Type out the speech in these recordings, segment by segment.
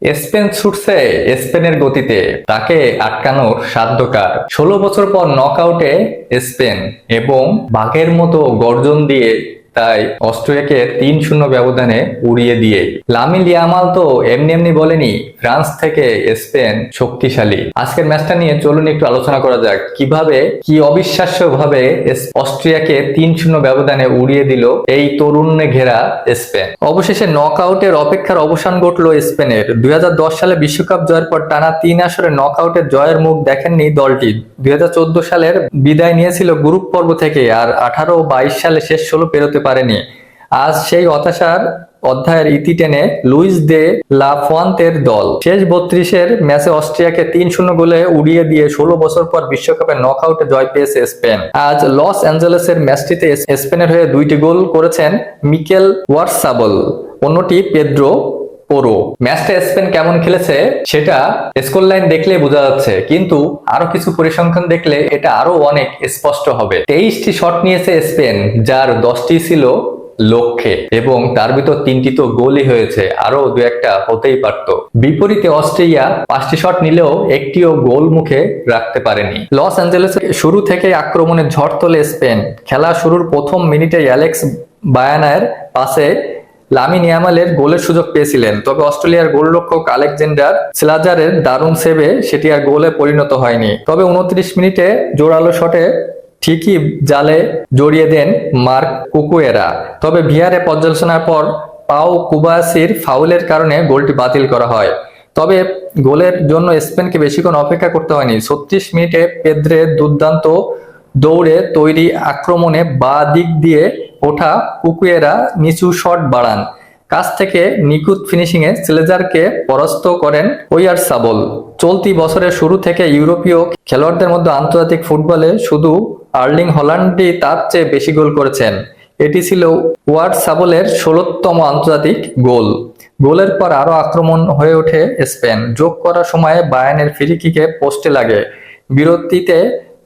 Spain ছুটছে স্পেনের গতিতে, তাকে আটকানোর সাধ্য কার? 16 বছর পর নকআউটে স্পেন এবং বাঘের মতো গর্জন দিয়ে তাই অস্ট্রিয়াকে 3-0 ব্যবধানে উড়িয়ে দিয়ে লামিন ইয়ামাল তো এমনি এমনি বলেনি ফ্রান্স থেকে স্পেন শক্তিশালী। আজকের ম্যাচটা নিয়ে চলুন একটু আলোচনা করা যাক কিভাবে কি অবিশ্বাস্য ভাবে অস্ট্রিয়াকে 3-0 ব্যবধানে উড়িয়ে দিল এই তরুণে ঘেরা স্পেন। অবশেষে নকআউটের অপেক্ষার অবসান ঘটলো স্পেনের। 2010 সালে বিশ্বকাপ জয়ের পর টানা 3 আসরে নকআউটের জয়ের মুখ দেখেননি দলটি। 2014 সালের বিদায় নিয়েছিল গ্রুপ পর্ব থেকে, আর 18 ও 22 সালে শেষ 16 পেরোতে পারেনি। আজ সেই হতাশার অধ্যায়ের ইতি টেনে লুইস দে লা ফুয়ান্তের দল শেষ 32-এর ম্যাচে অস্ট্রিয়াকে 3-0 গোলে উড়িয়ে দিয়ে 16 বছর পর বিশ্বকাপে নকআউটে জয় পেয়েছে স্পেন। আজ লস অ্যাঞ্জেলেসের ম্যাচটিতে স্পেনের হয়ে 2টি গোল করেছেন মিকেল ওয়ারসাবল, অন্যটি পেদ্রো পোরো। ম্যাচটা স্পেন কেমন খেলেছে সেটা স্কোর লাইন দেখলেই বোঝা যাচ্ছে, কিন্তু আরো কিছু পরিসংখ্যান দেখলে এটা আরো অনেক স্পষ্ট হবে। 23টি শট নিয়েছে স্পেন, যার 10টি ছিল লক্ষ্যে, এবং তার ভিতর 3টি তো গোলই হয়েছে, আরো 2-1টা হতেই পারত। বিপরীতে অস্ট্রেলিয়া 5টি শট নিলেও একটিও গোল মুখে রাখতে পারেনি। লস অ্যাঞ্জেলেসে শুরু থেকে আক্রমণে ঝড় তোলে স্পেন। খেলা শুরুর প্রথম মিনিটে অ্যালেক্স বায়ানার পাশে লামিন ইয়ামালের গোলের সুযোগ পেয়েছিলেন, তবে অস্ট্রেলিয়ার গোলরক্ষক আলেকজান্ডার স্লাজারের দারুণ সেভে সেটি আর গোলে পরিণত হয়নি। তবে 29 মিনিটে জোরালো শটে ঠিকই জালে জড়িয়ে দেন মার্ক কুকুয়েরা, তবে ভিআরে পর্যালোচনার পর পাও কুবাসির ফাউলের কারণে গোলটি বাতিল করা হয়। তবে গোলের জন্য স্পেনকে বেশিক্ষণ অপেক্ষা করতে হয়নি। 36 মিনিটে পেদ্রে দুর্দান্ত দৌড়ে তৈরি আক্রমণে বাঁ দিক দিয়ে ওঠা কুকুয়েরা নিচু শট বাড়ান। কাছ থেকে নিখুঁত ফিনিশিংয়ে স্লেজারকে পরাস্ত করেন ওয়ারসাবল। চলতি বছরের শুরু থেকে ইউরোপীয় খেলোয়াড়দের মধ্যে আন্তর্জাতিক ফুটবলে শুধু আর্লিং হল্যান্ডই তার চেয়ে বেশি গোল করেছেন। এটি ছিল ওয়ারসাবলের 16তম আন্তর্জাতিক গোল। গোলের পর আরো আক্রমণ হয়ে ওঠে স্পেন। যোগ করার সময়ে বায়ানের ফ্রি কিকে পোস্টে লাগে। বিরতিতে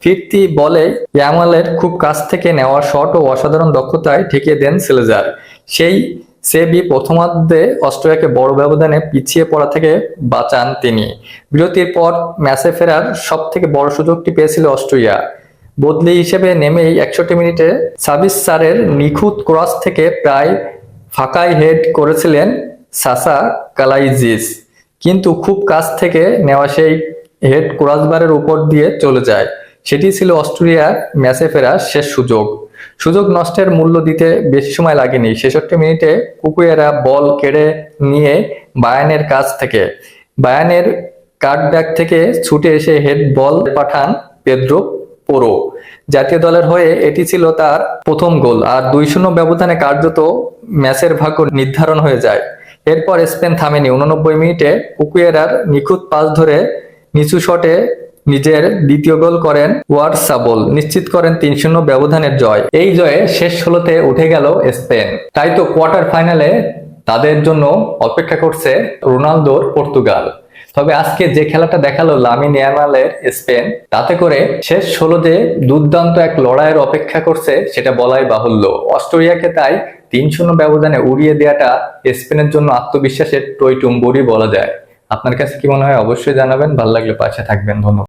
ফিরতি বলে ইয়ামালের খুব কাছ থেকে নেওয়া শট ও অসাধারণ দক্ষতায় ঠেকিয়ে দেন স্লেজার। সেই সেভই প্রথমার্ধে অস্ট্রিয়াকে বড় ব্যবধানে পিছিয়ে পড়া থেকে বাঁচান তিনি। বিরতির পর ম্যাচে ফেরার সব থেকে বড় সুযোগটি পেয়েছিল অস্ট্রিয়া। বদলি হিসেবে নেমেই 61 মিনিটে সাবিসারের নিখুঁত ক্রস থেকে প্রায় ফাঁকায় হেড করেছিলেন সাসা কালাইজিস, কিন্তু খুব কাছ থেকে নেওয়া সেই হেড ক্রসবারের উপর দিয়ে চলে যায়। সেটি ছিল অস্ট্রিয়ার ম্যাচে ফেরার শেষ সুযোগ। সুযোগ নষ্টের মূল্য দিতে বেশি সময় লাগেনি। 66 মিনিটে কুকুয়েরা বল কেড়ে নিয়ে বায়ানের কাছ থেকে বায়ানের কাটব্যাক থেকে ছুটে এসে হেড বল পাঠান পেদ্রো পোরো। জাতীয় দলের হয়ে এটি ছিল তার প্রথম গোল, আর 2-0 ব্যবধানে কার্যত ম্যাচের ভাগ্য নির্ধারণ হয়ে যায়। এরপর স্পেন থামেনি। 89 মিনিটে কুকুয়েরার নিখুঁত পাস ধরে নিচু শটে নিজের দ্বিতীয় গোল করেন ওয়ারসাবল, নিশ্চিত করেন 3-0 ব্যবধানের জয়। এই জয়ে শেষ 16তে উঠে গেল স্পেন। তাই তো কোয়ার্টার ফাইনালে তাদের জন্য অপেক্ষা করছে রোনালদোর পর্তুগাল। তবে আজকে যে খেলাটা দেখালো লামিন ইয়ামালের স্পেন, তাতে করে শেষ 16 দুর্দান্ত এক লড়াইয়ের অপেক্ষা করছে সেটা বলাই বাহুল্য। অস্ট্রেলিয়াকে তাই 3-0 ব্যবধানে উড়িয়ে দেওয়াটা স্পেনের জন্য আত্মবিশ্বাসের টইটুম্বরই বলা যায়। আপনার কাছে কি মনে হয় অবশ্যই জানাবেন। ভালো লাগলে পাশে থাকবেন। ধন্যবাদ।